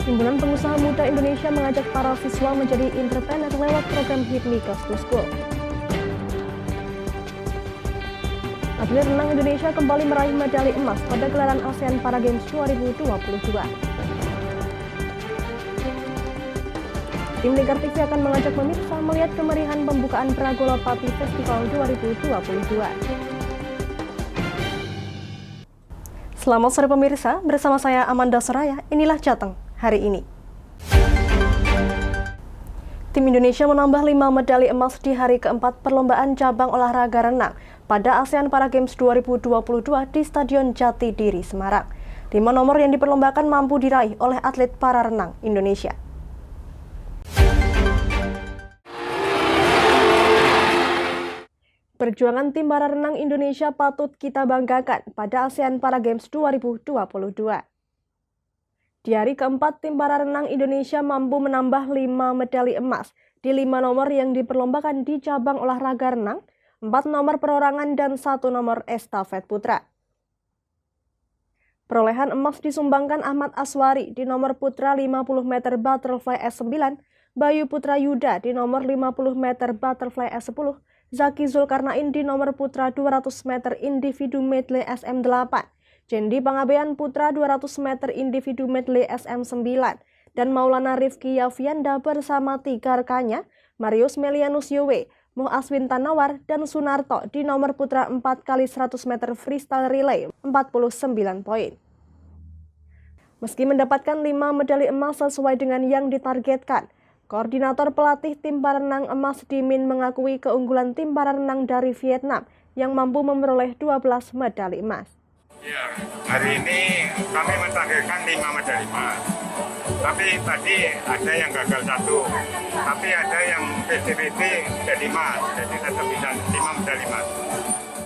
Himpunan Pengusaha Muda Indonesia mengajak para siswa menjadi entrepreneur lewat program Hit Migas to School. Atlet renang Indonesia kembali meraih medali emas pada gelaran ASEAN Para Games 2022. Tim Lingkar TV akan mengajak pemirsa melihat kemeriahan pembukaan Pragola Pati Festival 2022. Selamat sore pemirsa, bersama saya Amanda Soraya, inilah Jateng hari ini. Tim Indonesia menambah 5 medali emas di hari keempat perlombaan cabang olahraga renang pada ASEAN Para Games 2022 di Stadion Jatidiri, Semarang. 5 nomor yang diperlombakan mampu diraih oleh atlet para renang Indonesia. Perjuangan tim para renang Indonesia patut kita banggakan pada ASEAN Para Games 2022. Di hari keempat, tim para renang Indonesia mampu menambah 5 medali emas di 5 nomor yang diperlombakan di cabang olahraga renang, 4 nomor perorangan dan 1 nomor estafet putra. Perolehan emas disumbangkan Ahmad Aswari di nomor putra 50 meter butterfly S9, Bayu Putra Yuda di nomor 50 meter butterfly S10, Zaki Zulkarnain di nomor putra 200 meter individu medley SM8, Jendi Pangabean putra 200 meter individu medley SM9, dan Maulana Rifki Yafianda bersama 3 rekannya, Marius Melianus Yowe, Muh Aswin Tanawar, dan Sunarto di nomor putra 4 kali 100 meter freestyle relay 49 poin. Meski mendapatkan 5 medali emas sesuai dengan yang ditargetkan, Koordinator pelatih tim para renang emas Dimin mengakui keunggulan tim para renang dari Vietnam yang mampu memperoleh 12 medali emas. Ya, hari ini kami mentargetkan 5 medali emas. Tapi tadi ada yang gagal 1, tapi ada yang 50-50 jadi emas, jadi tetap bisa 5 medali emas.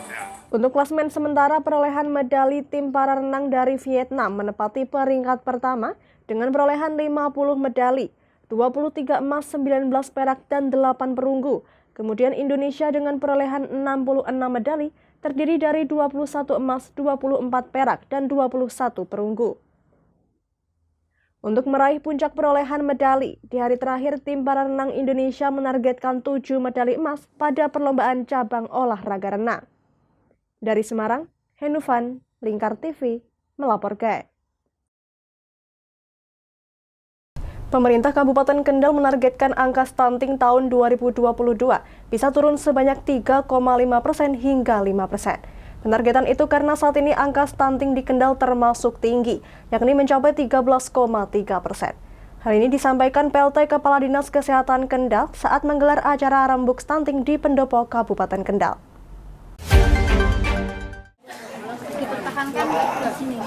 Ya. Untuk klasemen sementara, perolehan medali tim para renang dari Vietnam menempati peringkat pertama dengan perolehan 50 medali. 23 emas, 19 perak, dan 8 perunggu. Kemudian Indonesia dengan perolehan 66 medali terdiri dari 21 emas, 24 perak, dan 21 perunggu. Untuk meraih puncak perolehan medali, di hari terakhir tim para renang Indonesia menargetkan 7 medali emas pada perlombaan cabang olahraga renang. Dari Semarang, Henufan, Lingkar TV, melaporkan. Pemerintah Kabupaten Kendal menargetkan angka stunting tahun 2022 bisa turun sebanyak 3,5% hingga 5%. Penargetan itu karena saat ini angka stunting di Kendal termasuk tinggi, yakni mencapai 13,3%. Hal ini disampaikan PLT Kepala Dinas Kesehatan Kendal saat menggelar acara rembuk stunting di Pendopo, Kabupaten Kendal. Dipertahankan ke sini.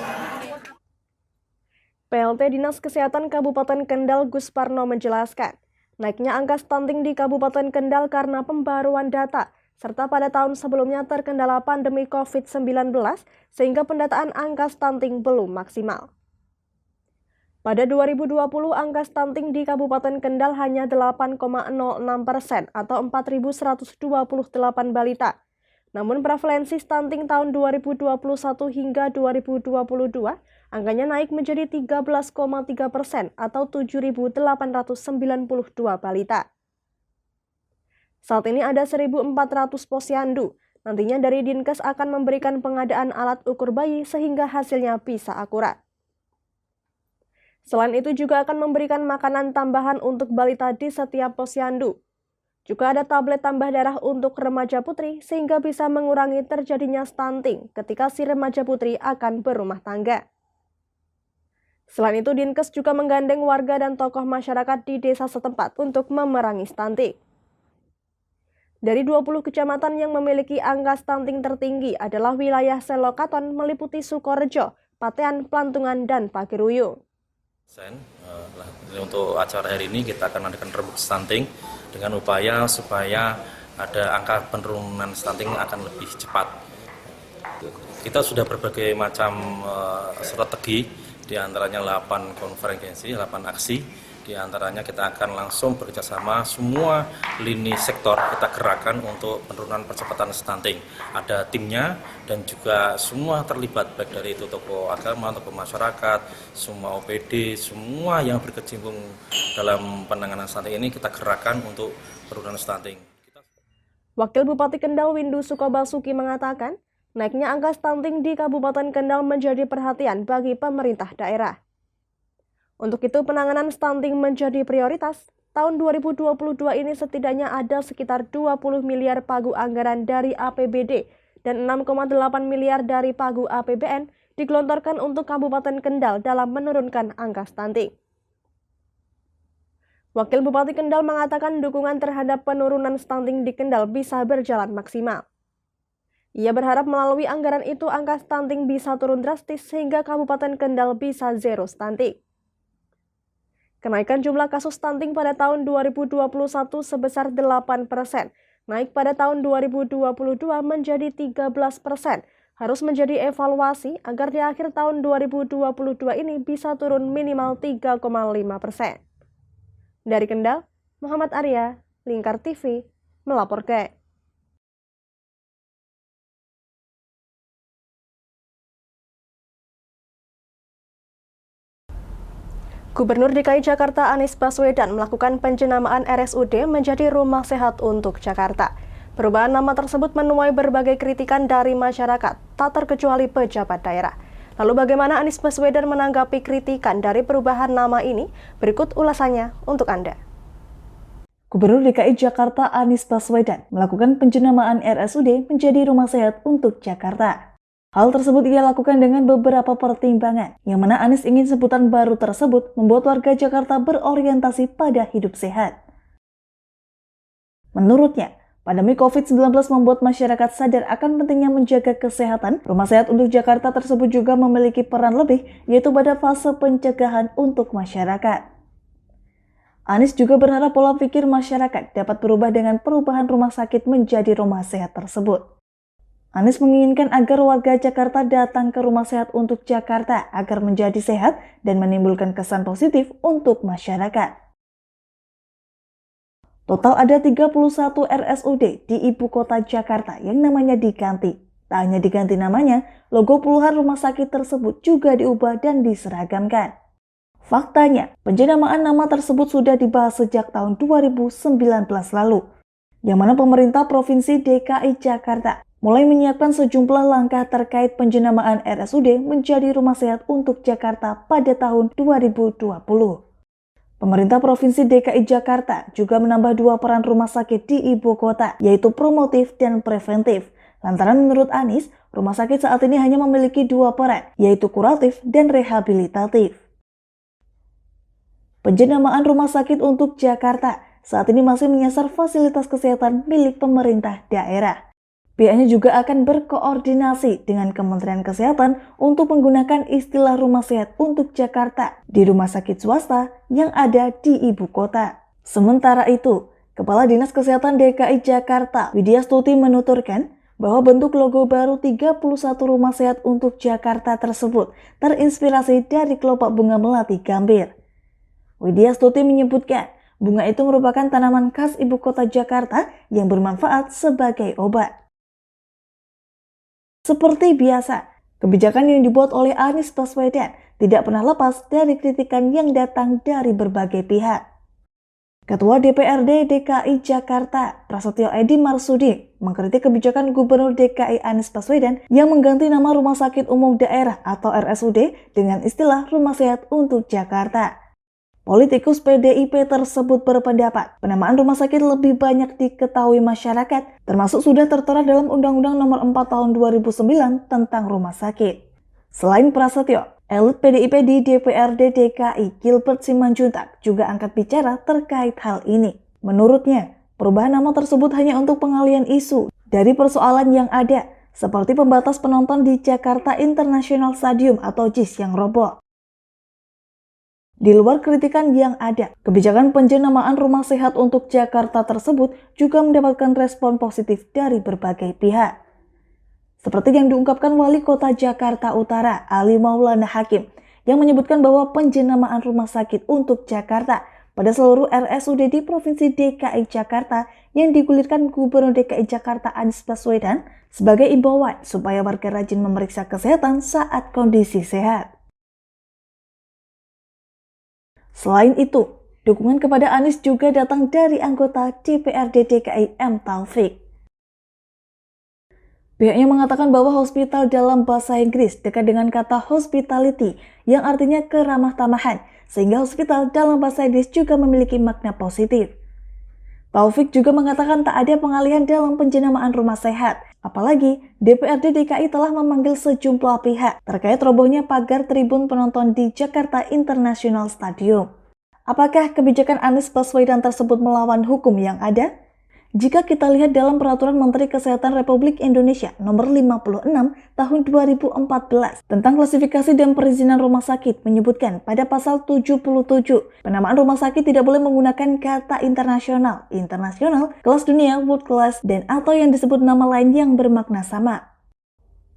PLT Dinas Kesehatan Kabupaten Kendal Gus Parno menjelaskan, naiknya angka stunting di Kabupaten Kendal karena pembaruan data, serta pada tahun sebelumnya terkendala pandemi COVID-19 sehingga pendataan angka stunting belum maksimal. Pada 2020, angka stunting di Kabupaten Kendal hanya 8,06% atau 4.128 balita. Namun prevalensi stunting tahun 2021 hingga 2022 angkanya naik menjadi 13,3% atau 7.892 balita. Saat ini ada 1.400 posyandu. Nantinya dari Dinkes akan memberikan pengadaan alat ukur bayi sehingga hasilnya bisa akurat. Selain itu juga akan memberikan makanan tambahan untuk balita di setiap posyandu. Juga ada tablet tambah darah untuk remaja putri sehingga bisa mengurangi terjadinya stunting ketika si remaja putri akan berumah tangga. Selain itu, Dinkes juga menggandeng warga dan tokoh masyarakat di desa setempat untuk memerangi stunting. Dari 20 kecamatan yang memiliki angka stunting tertinggi adalah wilayah Selokaton meliputi Sukorejo, Patean, Plantungan, dan Pakiruyung. Untuk acara hari ini kita akan adakan rembuk stunting dengan upaya supaya ada angka penurunan stunting akan lebih cepat. Kita sudah berbagai macam strategi, di antaranya 8 konferensi, 8 aksi, Di antaranya kita akan langsung bekerjasama semua lini sektor kita gerakkan untuk penurunan percepatan stunting. Ada timnya dan juga semua terlibat, baik dari itu tokoh agama, tokoh masyarakat, semua OPD, semua yang berkecimpung dalam penanganan stunting ini kita gerakkan untuk penurunan stunting. Wakil Bupati Kendal Windu Sukobasuki mengatakan, naiknya angka stunting di Kabupaten Kendal menjadi perhatian bagi pemerintah daerah. Untuk itu, penanganan stunting menjadi prioritas. Tahun 2022 ini setidaknya ada sekitar 20 miliar pagu anggaran dari APBD dan 6,8 miliar dari pagu APBN digelontorkan untuk Kabupaten Kendal dalam menurunkan angka stunting. Wakil Bupati Kendal mengatakan dukungan terhadap penurunan stunting di Kendal bisa berjalan maksimal. Ia berharap melalui anggaran itu angka stunting bisa turun drastis sehingga Kabupaten Kendal bisa zero stunting. Kenaikan jumlah kasus stunting pada tahun 2021 sebesar 8%, naik pada tahun 2022 menjadi 13%, harus menjadi evaluasi agar di akhir tahun 2022 ini bisa turun minimal 3,5%. Dari Kendal, Muhammad Arya, Lingkar TV, melaporkan. Gubernur DKI Jakarta Anies Baswedan melakukan penjenamaan RSUD menjadi Rumah Sehat untuk Jakarta. Perubahan nama tersebut menuai berbagai kritikan dari masyarakat, tak terkecuali pejabat daerah. Lalu bagaimana Anies Baswedan menanggapi kritikan dari perubahan nama ini? Berikut ulasannya untuk Anda. Gubernur DKI Jakarta Anies Baswedan melakukan penjenamaan RSUD menjadi Rumah Sehat untuk Jakarta. Hal tersebut ia lakukan dengan beberapa pertimbangan, yang mana Anies ingin sebutan baru tersebut membuat warga Jakarta berorientasi pada hidup sehat. Menurutnya, pandemi COVID-19 membuat masyarakat sadar akan pentingnya menjaga kesehatan. Rumah Sehat untuk Jakarta tersebut juga memiliki peran lebih, yaitu pada fase pencegahan untuk masyarakat. Anies juga berharap pola pikir masyarakat dapat berubah dengan perubahan rumah sakit menjadi rumah sehat tersebut. Anies menginginkan agar warga Jakarta datang ke Rumah Sehat untuk Jakarta agar menjadi sehat dan menimbulkan kesan positif untuk masyarakat. Total ada 31 RSUD di ibu kota Jakarta yang namanya diganti. Tak hanya diganti namanya, logo puluhan rumah sakit tersebut juga diubah dan diseragamkan. Faktanya, penjenamaan nama tersebut sudah dibahas sejak tahun 2019 lalu, yang mana pemerintah Provinsi DKI Jakarta mulai menyiapkan sejumlah langkah terkait penjenamaan RSUD menjadi Rumah Sehat untuk Jakarta pada tahun 2020. Pemerintah Provinsi DKI Jakarta juga menambah 2 peran rumah sakit di ibu kota, yaitu promotif dan preventif. Lantaran menurut Anies, rumah sakit saat ini hanya memiliki 2 peran, yaitu kuratif dan rehabilitatif. Penjenamaan rumah sakit untuk Jakarta saat ini masih menyasar fasilitas kesehatan milik pemerintah daerah. Pihaknya juga akan berkoordinasi dengan Kementerian Kesehatan untuk menggunakan istilah Rumah Sehat untuk Jakarta di rumah sakit swasta yang ada di ibu kota. Sementara itu, Kepala Dinas Kesehatan DKI Jakarta, Widya Stuti menuturkan bahwa bentuk logo baru 31 Rumah Sehat untuk Jakarta tersebut terinspirasi dari kelopak bunga melati gambir. Widya Stuti menyebutkan, bunga itu merupakan tanaman khas ibu kota Jakarta yang bermanfaat sebagai obat. Seperti biasa, kebijakan yang dibuat oleh Anies Baswedan tidak pernah lepas dari kritikan yang datang dari berbagai pihak. Ketua DPRD DKI Jakarta, Prasetyo Edi Marsudi, mengkritik kebijakan Gubernur DKI Anies Baswedan yang mengganti nama Rumah Sakit Umum Daerah atau RSUD dengan istilah Rumah Sehat untuk Jakarta. Politikus PDIP tersebut berpendapat penamaan rumah sakit lebih banyak diketahui masyarakat, termasuk sudah tertera dalam Undang-Undang Nomor 4 Tahun 2009 tentang rumah sakit. Selain Prasetyo, elit PDIP di DPRD DKI Gilbert Simanjuntak juga angkat bicara terkait hal ini. Menurutnya, perubahan nama tersebut hanya untuk pengalihan isu dari persoalan yang ada, seperti pembatas penonton di Jakarta International Stadium atau JIS yang roboh. Di luar kritikan yang ada, kebijakan penjenamaan Rumah Sehat untuk Jakarta tersebut juga mendapatkan respon positif dari berbagai pihak. Seperti yang diungkapkan Wali Kota Jakarta Utara, Ali Maulana Hakim, yang menyebutkan bahwa penjenamaan rumah sakit untuk Jakarta pada seluruh RSUD di Provinsi DKI Jakarta yang digulirkan Gubernur DKI Jakarta Anies Baswedan sebagai imbauan supaya warga rajin memeriksa kesehatan saat kondisi sehat. Selain itu, dukungan kepada Anies juga datang dari anggota DPRD DKI M. Taufik. Pihaknya mengatakan bahwa hospital dalam bahasa Inggris dekat dengan kata hospitality yang artinya keramah-tamahan, sehingga hospital dalam bahasa Inggris juga memiliki makna positif. Taufik juga mengatakan tak ada pengalihan dalam penjenamaan rumah sehat, apalagi DPRD DKI telah memanggil sejumlah pihak terkait robohnya pagar tribun penonton di Jakarta International Stadium. Apakah kebijakan Anies Baswedan tersebut melawan hukum yang ada? Jika kita lihat dalam Peraturan Menteri Kesehatan Republik Indonesia Nomor 56 Tahun 2014 tentang klasifikasi dan perizinan rumah sakit menyebutkan pada pasal 77, penamaan rumah sakit tidak boleh menggunakan kata internasional, kelas dunia, world class, dan atau yang disebut nama lain yang bermakna sama.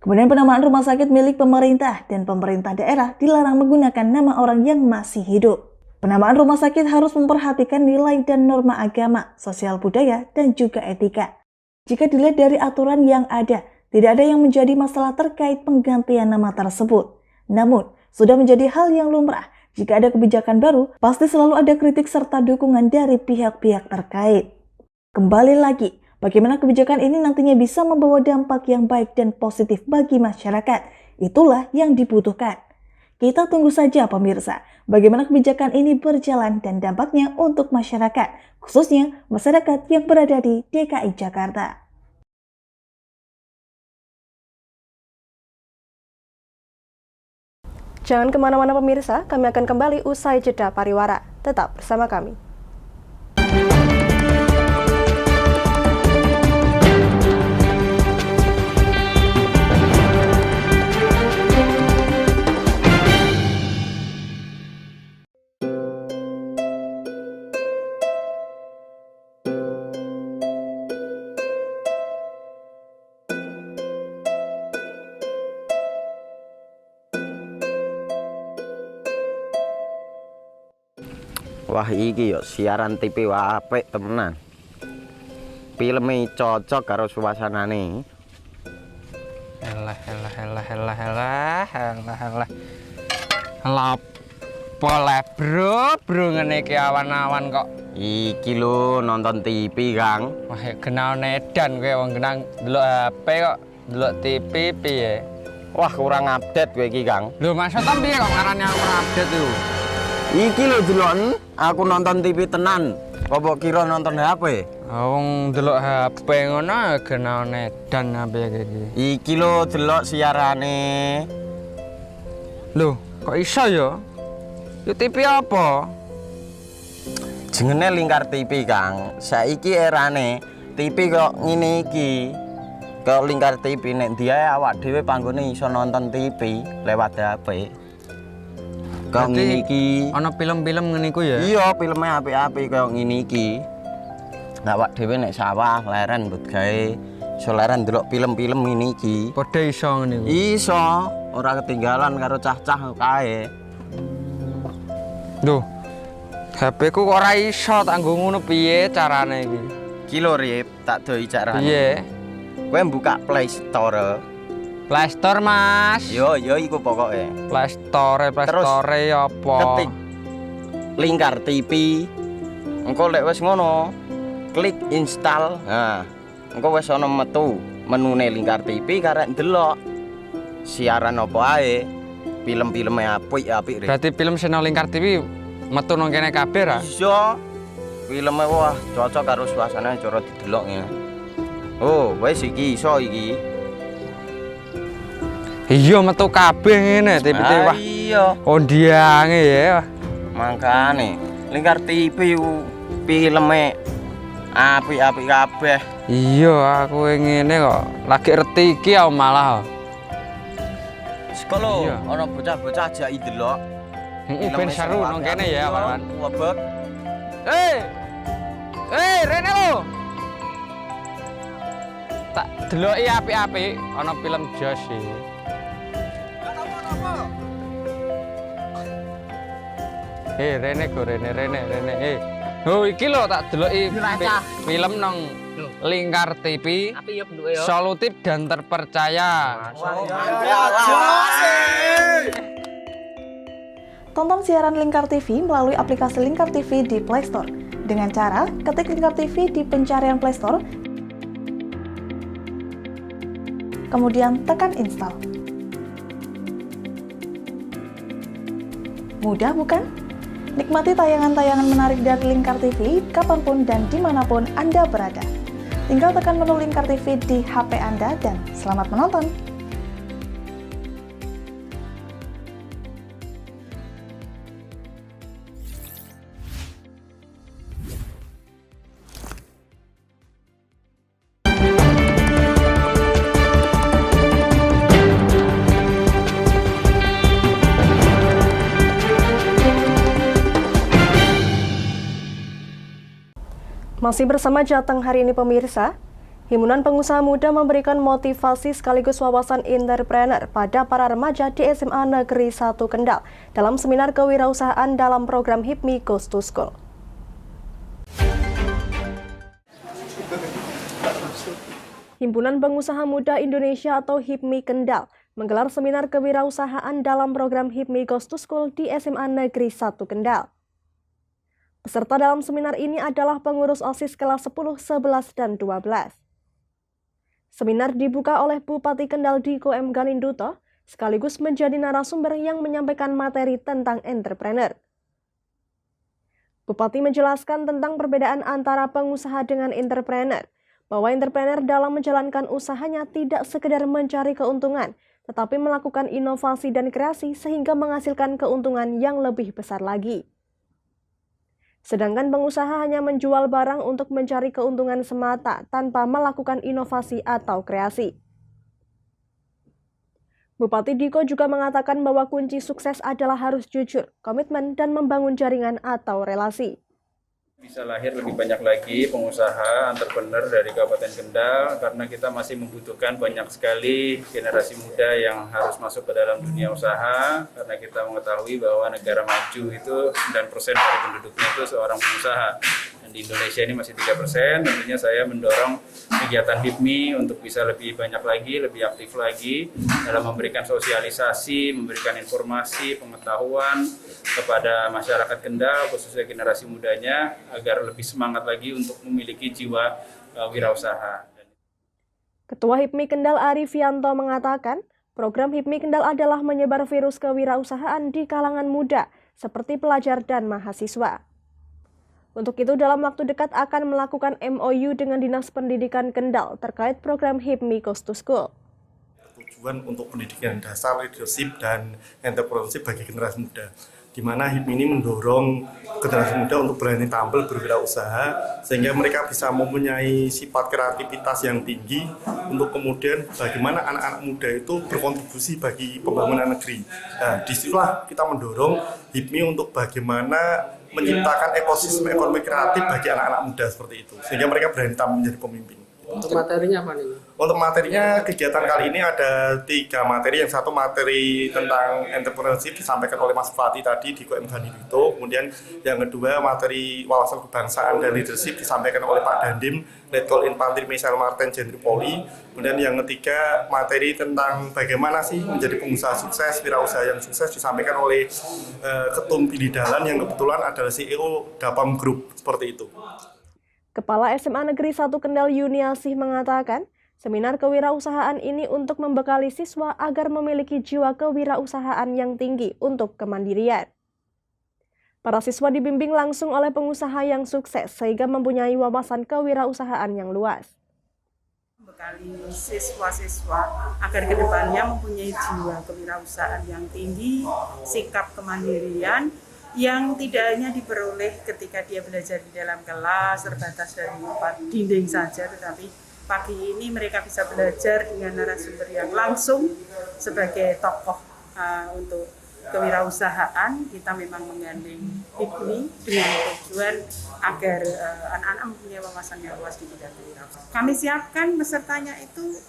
Kemudian penamaan rumah sakit milik pemerintah dan pemerintah daerah dilarang menggunakan nama orang yang masih hidup. Penamaan rumah sakit harus memperhatikan nilai dan norma agama, sosial budaya, dan juga etika. Jika dilihat dari aturan yang ada, tidak ada yang menjadi masalah terkait penggantian nama tersebut. Namun, sudah menjadi hal yang lumrah. Jika ada kebijakan baru, pasti selalu ada kritik serta dukungan dari pihak-pihak terkait. Kembali lagi, bagaimana kebijakan ini nantinya bisa membawa dampak yang baik dan positif bagi masyarakat. Itulah yang dibutuhkan. Kita tunggu saja pemirsa, bagaimana kebijakan ini berjalan dan dampaknya untuk masyarakat, khususnya masyarakat yang berada di DKI Jakarta. Jangan kemana-mana pemirsa, kami akan kembali usai jeda pariwara. Tetap bersama kami. Wah iki yo siaran TV wah apik temenan. Filme cocok karo suasanane. Elah. Boleh bro ngene iki awan-awan kok. Iki lho nonton TV, Kang. Wah, kenal nedan kowe wong kenang delok HP kok delok TV piye? Wah, kurang update kowe iki, Kang. Lho, maksudnya piye kok ngarani aku update yo? Iki lho delok aku nonton TV tenan. Apa kira nonton HP? Wong delok HP ngono kenal nedan apa iki. Iki lho delok siarane. Lho, kok iso ya? Yo TV apa? Jenenge Lingkar TV, Kang. Saiki erane TV kok ngene iki. Kok Lingkar TV nek dia awak dhewe panggone iso nonton TV lewat HP. Kok ngene iki. Ana film-film ngene iku ya? Iya, filme apik-apik kaya ngene iki. Nah, awak dhewe nek sawah leren mbut gawe iso leren ndelok film-film ngene iki. Padha iso ngene iku. Iso, ora ketinggalan karo cah-cah kae. Duh. HP ku kok ora iso tak nggo ngono piye carane iki? Iki lho Rip, tak doi carane. Piye? Kowe buka Play Store. Play Store, Mas. Yo iku pokoke. Play Store apa? Ketik Lingkar TV. Engko lek wis ngono, klik install. Nah, engko wis ana metu menune Lingkar TV karek ndelok siaran apa ae. Film-filme apik-apik. Berarti film channel Lingkar TV metu nang kene kabeh ra? Iso. Filme wah cocok karo suasana cara didelok ngene. Oh, wis iki iso iki. Iya metu kabeh ngene TV wah. Iya. Kondiange ya. Mangkane Lingkar TV filme apik-apik kabeh. Iya, aku ngene kok. Lagi reti iki aku malah. Sekolo Iya. ana bocah-bocah ajak ndelok. Ben seru nang kene ya, Pak. Wabek. Rene lo. Tak deloki apik-apik ana film Jos iki. Rene go Rene. Oh iki lho tak deloki film nang Lingkar TV. Solutif dan terpercaya. Tonton siaran Lingkar TV melalui aplikasi Lingkar TV di Play Store. Dengan cara ketik Lingkar TV di pencarian Play Store, kemudian tekan install. Mudah bukan? Nikmati tayangan-tayangan menarik dari Lingkar TV kapanpun dan dimanapun Anda berada. Tinggal tekan menu Lingkar TV di HP Anda dan selamat menonton! Masih bersama Jateng hari ini pemirsa, Himpunan Pengusaha Muda memberikan motivasi sekaligus wawasan entrepreneur pada para remaja di SMA Negeri 1 Kendal dalam seminar kewirausahaan dalam program HIPMI Goes to School. Himpunan Pengusaha Muda Indonesia atau HIPMI Kendal menggelar seminar kewirausahaan dalam program HIPMI Goes to School di SMA Negeri 1 Kendal. Peserta dalam seminar ini adalah pengurus OSIS kelas 10, 11, dan 12. Seminar dibuka oleh Bupati Kendal Diko M. Ganinduto, sekaligus menjadi narasumber yang menyampaikan materi tentang entrepreneur. Bupati menjelaskan tentang perbedaan antara pengusaha dengan entrepreneur, bahwa entrepreneur dalam menjalankan usahanya tidak sekedar mencari keuntungan, tetapi melakukan inovasi dan kreasi sehingga menghasilkan keuntungan yang lebih besar lagi. Sedangkan pengusaha hanya menjual barang untuk mencari keuntungan semata tanpa melakukan inovasi atau kreasi. Bupati Diko juga mengatakan bahwa kunci sukses adalah harus jujur, komitmen, dan membangun jaringan atau relasi. Bisa lahir lebih banyak lagi pengusaha, entrepreneur dari Kabupaten Kendal karena kita masih membutuhkan banyak sekali generasi muda yang harus masuk ke dalam dunia usaha karena kita mengetahui bahwa negara maju itu 9% dari penduduknya itu seorang pengusaha. Dan di Indonesia ini masih 3%, tentunya saya mendorong kegiatan HIPMI untuk bisa lebih banyak lagi, lebih aktif lagi dalam memberikan sosialisasi, memberikan informasi, pengetahuan kepada masyarakat Kendal, khususnya generasi mudanya, agar lebih semangat lagi untuk memiliki jiwa wirausaha. Ketua HIPMI Kendal Arifianto mengatakan, program HIPMI Kendal adalah menyebar virus kewirausahaan di kalangan muda, seperti pelajar dan mahasiswa. Untuk itu, dalam waktu dekat akan melakukan MOU dengan Dinas Pendidikan Kendal terkait program HIPMI Goes to School. Tujuan untuk pendidikan dasar, leadership, dan entrepreneurship bagi generasi muda, di mana HIPMI ini mendorong generasi muda untuk berani tampil berwirausaha sehingga mereka bisa mempunyai sifat kreativitas yang tinggi untuk kemudian bagaimana anak-anak muda itu berkontribusi bagi pembangunan negeri. Nah, disitulah kita mendorong HIPMI untuk bagaimana menciptakan ekosistem ekonomi kreatif bagi anak-anak muda seperti itu sehingga mereka berani tampil menjadi pemimpin. Untuk materinya apa nih? Untuk materinya, kegiatan kali ini ada 3 materi. Yang satu materi tentang entrepreneurship disampaikan oleh Mas Bupati tadi di KM Ganinduto. Kemudian yang kedua materi wawasan kebangsaan dan leadership disampaikan oleh Pak Dandim, Letkol Infanteri Michel Martin Jenderal Poli. Kemudian yang ketiga materi tentang bagaimana sih menjadi pengusaha sukses, wirausaha yang sukses disampaikan oleh Ketum Billy Dahlan yang kebetulan adalah CEO Dapam Group, seperti itu. Kepala SMA Negeri 1 Kendal Yuniasih mengatakan, seminar kewirausahaan ini untuk membekali siswa agar memiliki jiwa kewirausahaan yang tinggi untuk kemandirian. Para siswa dibimbing langsung oleh pengusaha yang sukses sehingga mempunyai wawasan kewirausahaan yang luas. Membekali siswa-siswa agar kedepannya mempunyai jiwa kewirausahaan yang tinggi, sikap kemandirian, yang tidak hanya diperoleh ketika dia belajar di dalam kelas terbatas dari 4 dinding saja, tetapi pagi ini mereka bisa belajar dengan narasumber yang langsung sebagai tokoh untuk kewirausahaan. Kita memang menggandeng HIPMI dengan tujuan agar anak-anak mempunyai wawasan yang luas di bidang kewirausahaan. Kami siapkan pesertanya itu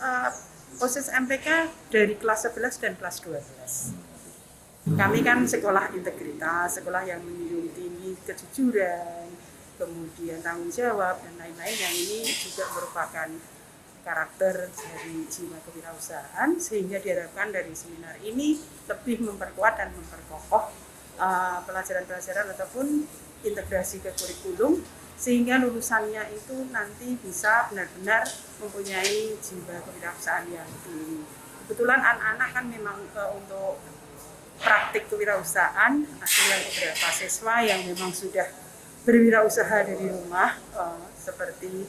OSIS MPK dari kelas 11 dan kelas 12. Kami kan sekolah integritas, sekolah yang menjunjung tinggi kejujuran, kemudian tanggung jawab dan lain-lain, yang ini juga merupakan karakter dari jiwa kewirausahaan, sehingga diharapkan dari seminar ini lebih memperkuat dan memperkokoh pelajaran-pelajaran ataupun integrasi ke kurikulum, sehingga lulusannya itu nanti bisa benar-benar mempunyai jiwa kewirausahaan yang tinggi. Kebetulan anak-anak kan memang untuk praktik kewirausahaan ada beberapa siswa yang memang sudah berwirausaha dari rumah, seperti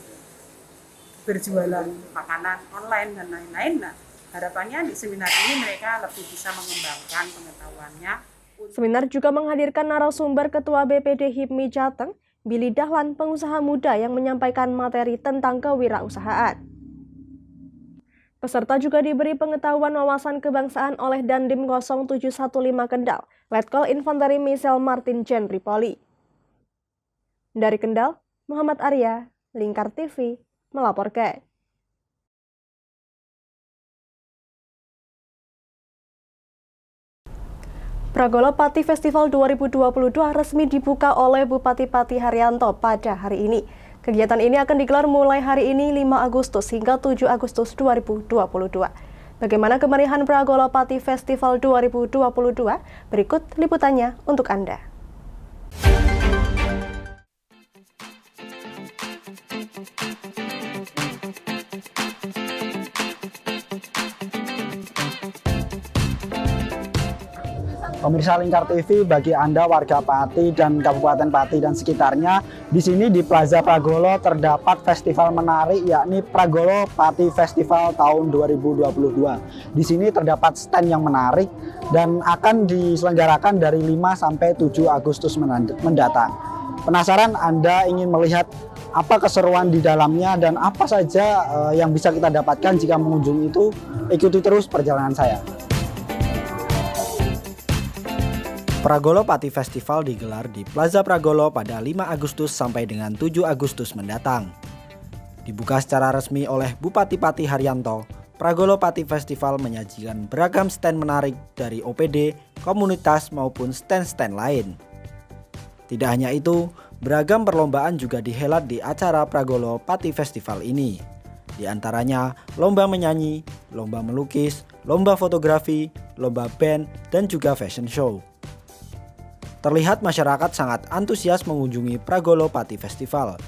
berjualan makanan online dan lain-lain. Nah, harapannya di seminar ini mereka lebih bisa mengembangkan pengetahuannya. Seminar juga menghadirkan narasumber Ketua BPD HIPMI Jateng, Billy Dahlan, pengusaha muda yang menyampaikan materi tentang kewirausahaan. Peserta juga diberi pengetahuan wawasan kebangsaan oleh Dandim 0715 Kendal, Letkol Infanteri Misel Martin Jen Ripoli. Dari Kendal, Muhammad Arya, Lingkar TV, melaporkan. Pragolo Pati Festival 2022 resmi dibuka oleh Bupati Pati Haryanto pada hari ini. Kegiatan ini akan digelar mulai hari ini 5 Agustus hingga 7 Agustus 2022. Bagaimana kemeriahan Pragolo Pati Festival 2022? Berikut liputannya untuk Anda. Pemirsa Lingkar TV, bagi Anda warga Pati dan Kabupaten Pati dan sekitarnya, di sini di Plaza Pragolo terdapat festival menarik, yakni Pragolo Pati Festival tahun 2022. Di sini terdapat stand yang menarik dan akan diselenggarakan dari 5 sampai 7 Agustus mendatang. Penasaran Anda ingin melihat apa keseruan di dalamnya dan apa saja yang bisa kita dapatkan jika mengunjungi itu? Ikuti terus perjalanan saya. Pragolo Pati Festival digelar di Plaza Pragolo pada 5 Agustus sampai dengan 7 Agustus mendatang. Dibuka secara resmi oleh Bupati Pati Haryanto, Pragolo Pati Festival menyajikan beragam stand menarik dari OPD, komunitas maupun stand-stand lain. Tidak hanya itu, beragam perlombaan juga dihelat di acara Pragolo Pati Festival ini. Di antaranya lomba menyanyi, lomba melukis, lomba fotografi, lomba band, dan juga fashion show. Terlihat masyarakat sangat antusias mengunjungi Pragolo Pati Festival.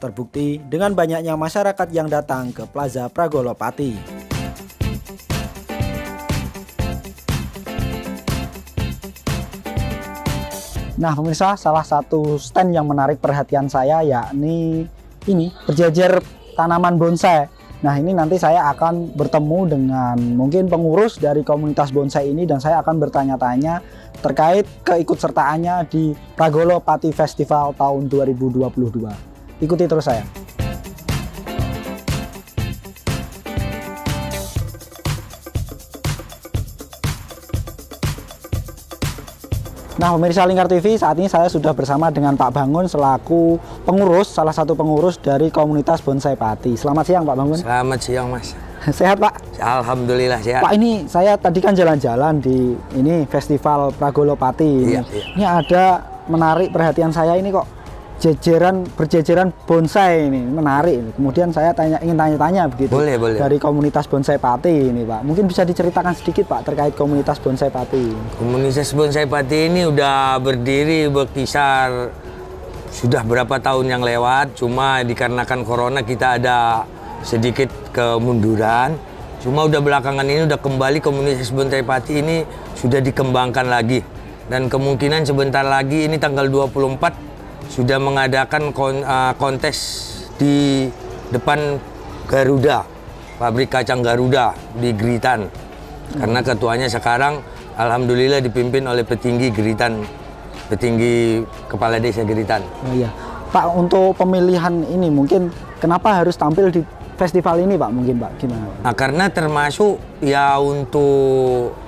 Terbukti dengan banyaknya masyarakat yang datang ke Plaza Pragolo Pati. Nah pemirsa, salah satu stand yang menarik perhatian saya yakni ini, berjejer tanaman bonsai. Nah ini nanti saya akan bertemu dengan mungkin pengurus dari komunitas bonsai ini dan saya akan bertanya-tanya terkait keikutsertaannya di Pragolo Pati Festival tahun 2022. Ikuti terus saya. Nah pemirsa Lingkar TV, saat ini saya sudah bersama dengan Pak Bangun selaku pengurus, salah satu pengurus dari komunitas bonsai Pati. Selamat siang Pak Bangun. Selamat siang Mas. Sehat Pak? Alhamdulillah sehat. Pak, ini saya tadi kan jalan-jalan di ini festival Pragolo Pati. Iya. Ini ada menarik perhatian saya ini kok berjejeran bonsai ini menarik. Kemudian saya ingin tanya-tanya begitu. Boleh. Dari komunitas bonsai Pati ini Pak. Mungkin bisa diceritakan sedikit Pak terkait komunitas bonsai Pati. Komunitas bonsai Pati ini udah berdiri berkisar sudah berapa tahun yang lewat. Cuma dikarenakan corona kita ada sedikit kemunduran. Cuma udah belakangan ini udah kembali komunitas bonsai Pati ini sudah dikembangkan lagi. Dan kemungkinan sebentar lagi ini tanggal 24 sudah mengadakan kontes di depan Garuda, pabrik kacang Garuda di Geritan. Karena ketuanya sekarang alhamdulillah dipimpin oleh petinggi Geritan, petinggi kepala desa Geritan. Oh iya. Pak, untuk pemilihan ini mungkin kenapa harus tampil di festival ini Pak? Mungkin Pak, gimana? Nah, karena termasuk ya untuk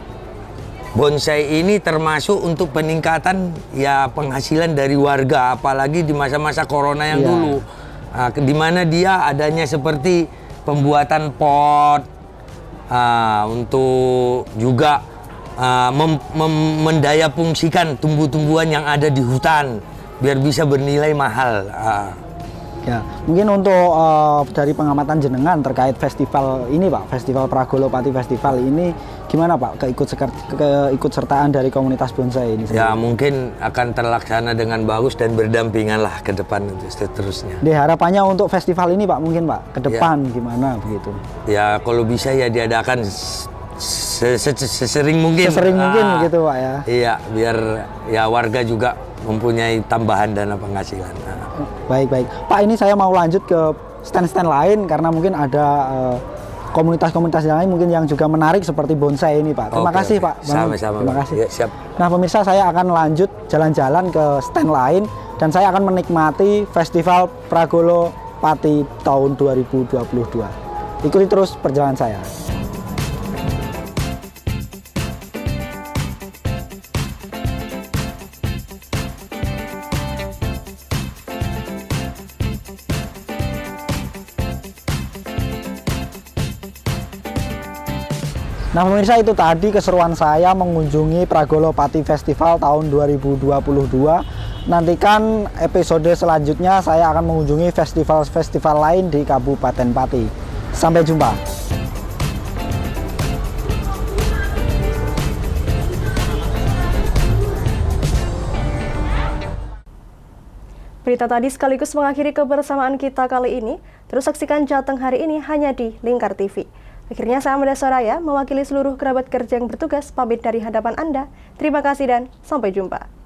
bonsai ini termasuk untuk peningkatan ya penghasilan dari warga, apalagi di masa-masa corona yang dulu, di mana dia adanya seperti pembuatan pot, untuk juga mendayafungsikan tumbuh-tumbuhan yang ada di hutan biar bisa bernilai mahal. Ya, mungkin untuk dari pengamatan jenengan terkait festival ini Pak, Festival Pragolopati Festival ini gimana Pak keikutsertaan dari komunitas bonsai ini? Ya mungkin akan terlaksana dengan bagus dan berdampingan lah ke depan seterusnya. Harapannya untuk festival ini Pak mungkin Pak, ke depan gimana begitu? Ya kalau bisa ya diadakan sesering mungkin. Sesering mungkin begitu Pak ya? Iya, biar ya warga juga mempunyai tambahan dana penghasilan. Baik. Pak, ini saya mau lanjut ke stand-stand lain karena mungkin ada komunitas-komunitas yang lain mungkin yang juga menarik seperti bonsai ini Pak. Terima kasih Pak. Sama-sama. Terima kasih. Ya, siap. Nah pemirsa, saya akan lanjut jalan-jalan ke stand lain dan saya akan menikmati Festival Pragolopati tahun 2022. Ikuti terus perjalanan saya. Nah pemirsa, itu tadi keseruan saya mengunjungi Pragolopati Festival tahun 2022. Nantikan episode selanjutnya saya akan mengunjungi festival-festival lain di Kabupaten Pati. Sampai jumpa. Berita tadi sekaligus mengakhiri kebersamaan kita kali ini. Terus saksikan Jateng hari ini hanya di Lingkar TV. Akhirnya saya Amanda Soraya mewakili seluruh kerabat kerja yang bertugas pamit dari hadapan Anda. Terima kasih dan sampai jumpa.